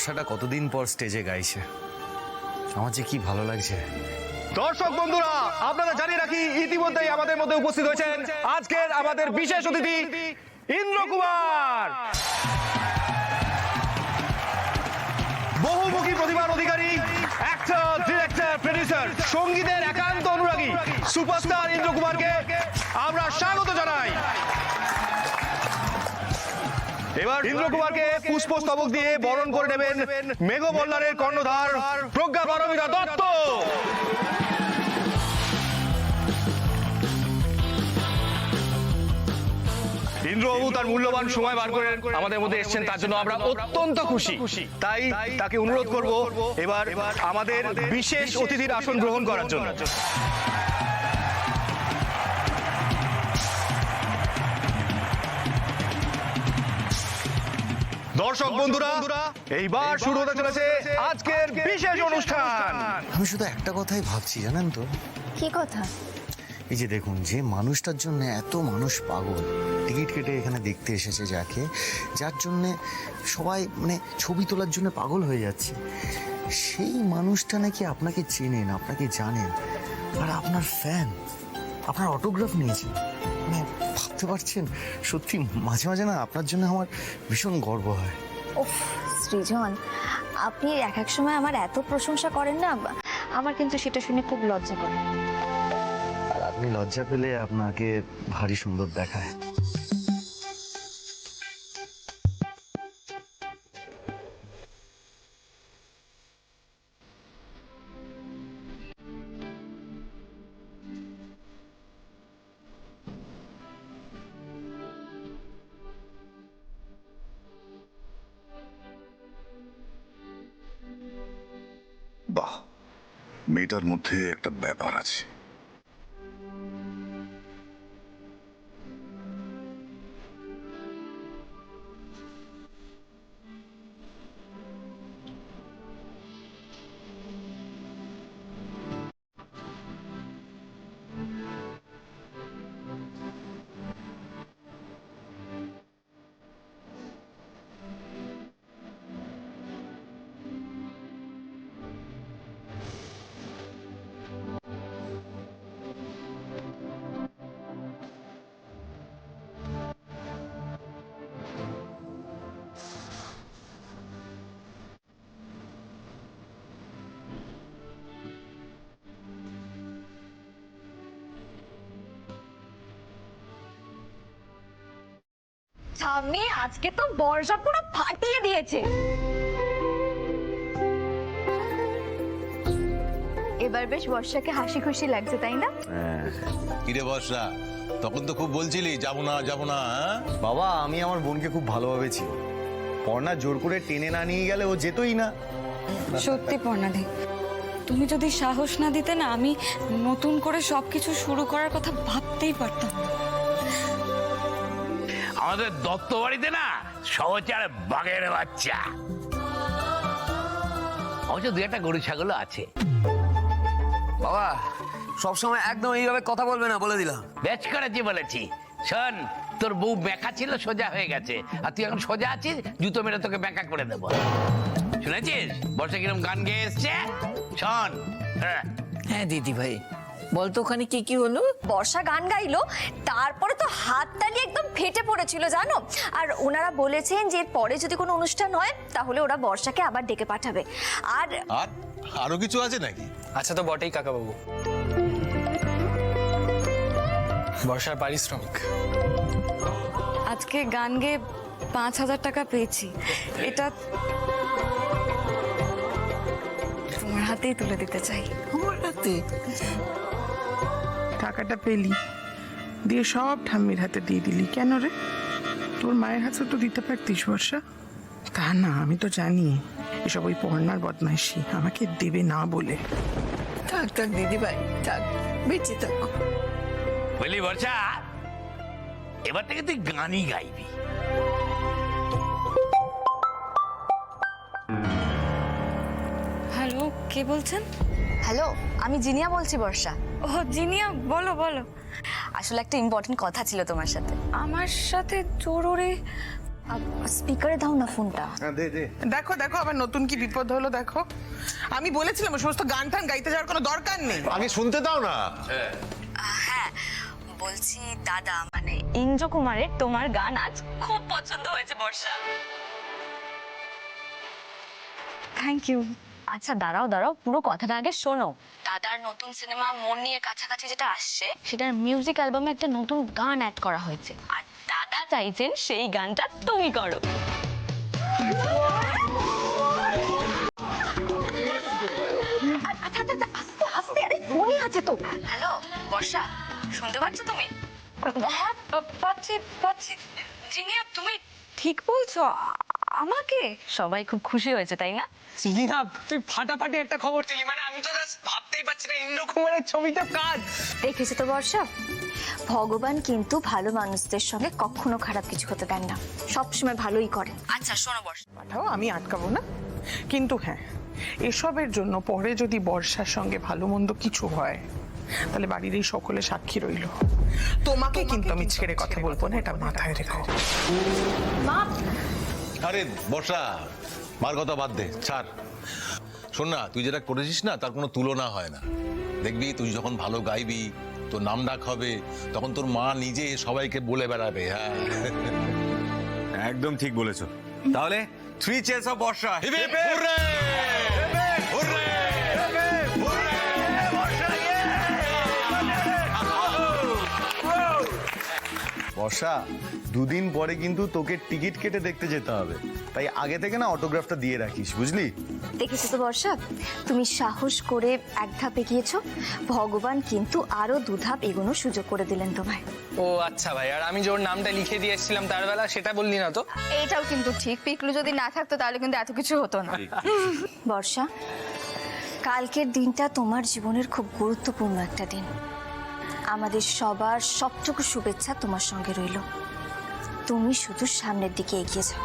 বর্ষাটা কতদিন পর স্টেজে গাইছে, আমার যে কি ভালো লাগছে। দর্শক বন্ধুরা, আপনারা জানিয়ে রাখি ইতিমধ্যেই আমাদের মধ্যে উপস্থিত হয়েছেন আজকের আমাদের বিশেষ অতিথি ইন্দ্র কুমার, বহুমুখী প্রতিভার অধিকারী, অ্যাক্টর, ডিরেক্টর, প্রোডিউসার, সঙ্গীতের একান্ত অনুরাগী সুপারস্টার ইন্দ্র কুমারকে আমরা স্বাগত জানাই। এবার ইন্দ্র কুমারকে পুষ্পস্তবক দিয়ে বরণ করে নেবেন মেঘ মল্লারের কর্ণধার প্রজ্ঞা পারমিতা দত্ত। ইন্দ্রবাবু তার মূল্যবান সময় বার করে আমাদের মধ্যে এসেছেন, তার জন্য আমরা অত্যন্ত খুশি। তাই তাকে অনুরোধ করব এবার আমাদের বিশেষ অতিথির আসন গ্রহণ করার জন্য। দর্শক বন্ধুরা, এইবার শুরু হতে চলেছে আজকের বিশেষ অনুষ্ঠান। আমি শুধু একটা কথাই ভাবছি, জানেন তো? কি কথা? এই যে দেখুন, যে মানুষটার জন্য এত মানুষ পাগল, টিকিট কেটে এখানে দেখতে এসেছে, যার জন্যে সবাই মানে ছবি তোলার জন্য পাগল হয়ে যাচ্ছে, সেই মানুষটা নাকি আপনাকে চেনেন, আপনাকে জানেন, আর আপনার ফ্যান, আপনার অটোগ্রাফ নিয়েছেন। মানে ভাবতে পারছেন? সত্যি মাঝে মাঝে না আপনার জন্য আমার ভীষণ গর্ব হয়। উফ সৃজন, আপনি এক এক সময় আমার এত প্রশংসা করেন না, আমার কিন্তু সেটা শুনে খুব লজ্জা করে। আর আপনি লজ্জা পেলে আপনাকে ভারী সুন্দর দেখায়। বাহ, মেয়েটার মধ্যে একটা ব্যাপার আছে। সামনে আজকে তো বর্ষা পুরো ফাটিয়ে দিয়েছে। এবার বেশ বর্ষাকে হাসি খুশি লাগছে, তাই না? কিরে বর্ষা, তখন তো খুব বলছিলি যাবো না যাবো না। বাবা, আমি আমার বোনকে খুব ভালোভাবে চিনি। পর্ণা জোর করে টেনে না নিয়ে গেলে ও যেতই না। সত্যি পর্ণাদি, তুমি যদি সাহস না দিতে না, আমি নতুন করে সবকিছু শুরু করার কথা ভাবতেই পারতাম না। আমাদের দত্ত বাড়িতে না সহচারে বাঘের বাচ্চা, অবশ্য দু একটা গরু ছাগলও আছে। বাবা, সবসময় একদম এইভাবে কথা বলবে না, বলে দিলাম। বেশ করেছি বলেছি। শোন, তোর বউ বেঁকা ছিল, সোজা হয়ে গেছে, আর তুই এখন সোজা আছিস, জুতো মেরে তোকে বেঁকা করে দেবো। শুনেছিস বর্ষা কিরম গান গেয়ে এসছে? শোন। হ্যাঁ দিদি ভাই, বলতো ওখানে কি কি হলো? বর্ষা গান গাইলো, তারপরে তো হাততালি একদম ফেটে পড়েছিল জানো। আর ওনারা বলেছেন যে পরে যদি কোনো অনুষ্ঠান হয় তাহলে ওরা বর্ষাকে আবার ডেকে পাঠাবে। আর আর আরো কিছু আছে নাকি? আচ্ছা তো বটেই কাকা বাবু, বর্ষার পারিশ্রমিক আজকে গান গেয়ে 5,000 টাকা পেয়েছি, এটা তোমার হাতেই তুলে দিতে চাই। আমার হাতে? টাকাটা পেলি, দিয়ে সব ঠাম্মির হাতে দিয়ে দিলি কেন রে? তোর মায়ের হাতে তো দিতে পারতিস বর্ষা। তা না, আমি তো জানি এসব ওই পর্ণার বদমাইশি, আমাকে দেবে না বলে। থাক থাক দিদি ভাই, থাক, বেঁচে থাকো। বলি বর্ষা, এবার থেকে তুই গানই গাইবি। হ্যালো, কে বলছেন? হ্যালো, আমি জিনিয়া বলছি বর্ষা। ও জিনিয়া, বলো বলো। আসলে একটা ইম্পর্টেন্ট কথা ছিল তোমার সাথে। আমার সাথে জরুরি? স্পিকারে দাও না ফোনটা। দেখো দেখো আবার নতুন কি বিপদ হলো দেখো। আমি বলেছিলাম ওই সমস্ত গান টান গাইতে যাওয়ার কোনো দরকার নেই। আগে শুনতে দাও না। হ্যাঁ বলছি দাদা, মানে ইন্দ্র কুমারের তোমার গান আজ খুব পছন্দ হয়েছে বর্ষা। Thank you. আচ্ছা দাঁড়াও দাঁড়াও, পুরো কথাটা আগে শোনো। দাদার নতুন সিনেমা মন নিয়ে কাছাকাছি যেটা আসছে, সেটার মিউজিক অ্যালবামে একটা নতুন গান অ্যাড করা হয়েছে, আর দাদা চাইছেন সেই গানটা তুমি করো। আচ্ছা আচ্ছা আস্তে আস্তে, আরে ফোনই আছে তো। হ্যালো বর্ষা, শুনতে পাচ্ছ তুমি? হ্যাঁ পাচ্ছি পাচ্ছি। জিনিয়া তুমি ঠিক বলছো, আমাকে সবাই খুব খুশি হয়েছে তাই না? জিনিয়া তুই ফাটাফাটি একটা খবর দিলি, মানে আমি তো জাস্ট ভাবতেই পারছি না ইন্দ্র কুমারের ছবিটা কাজ। দেখেছো তো বর্ষা, ভগবান কিন্তু ভালো মানুষদের সঙ্গে কখনো খারাপ কিছু হতে দেন না, সবসময় ভালোই করে। আচ্ছা শোনো বর্ষা, পাঠাও, আমি আটকাবো না, কিন্তু হ্যাঁ এসবের জন্য পরে যদি বর্ষার সঙ্গে ভালো মন্দ কিছু হয় তাহলে বাড়ির এই সকলে সাক্ষী রইল। তোমাকে কিন্তু আমি ছেড়ে কথা বলবো না, এটা মাথায় রেখো। আরে বর্ষা, মার কথা বাদ দে, ছাড়। শোন না, তুই যেটা করেছিস না তার কোনো তুলনা হয় না। দেখবি তুই যখন ভালো গাইবি, তোর নাম ডাক হবে, তখন তোর মা নিজে সবাইকে বলে বেড়াবে। হ্যাঁ একদম ঠিক বলেছো। তাহলে 3 cheers of বর্ষা। বর্ষা, দুদিন পরে কিন্তু তোকে টিকিট কেটে দেখতে যেতে হবে, তাই আগে থেকে না অটোগ্রাফটা দিয়ে রাখিস, বুঝলি? দেখেছো তো বর্ষা, তুমি সাহস করে এক ধাপ এগিয়েছো, ভগবান কিন্তু আরো 2 ধাপ এগোনোর সুযোগ করে দিলেন তোমায়। ও আচ্ছা ভাই, আর আমি যে ওর নামটা লিখে দিয়ে এসেছিলাম তার বেলা, সেটা বললি না তো? এইটাও কিন্তু ঠিক, পিকলু যদি না থাকতো তাহলে কিন্তু এত কিছু হতো না। বর্ষা, কালকের দিনটা তোমার জীবনের খুব গুরুত্বপূর্ণ একটা দিন। আমাদের সবার সবটুকু শুভেচ্ছা তোমার সঙ্গে রইল। তুমি শুধু সামনের দিকে এগিয়ে যাও।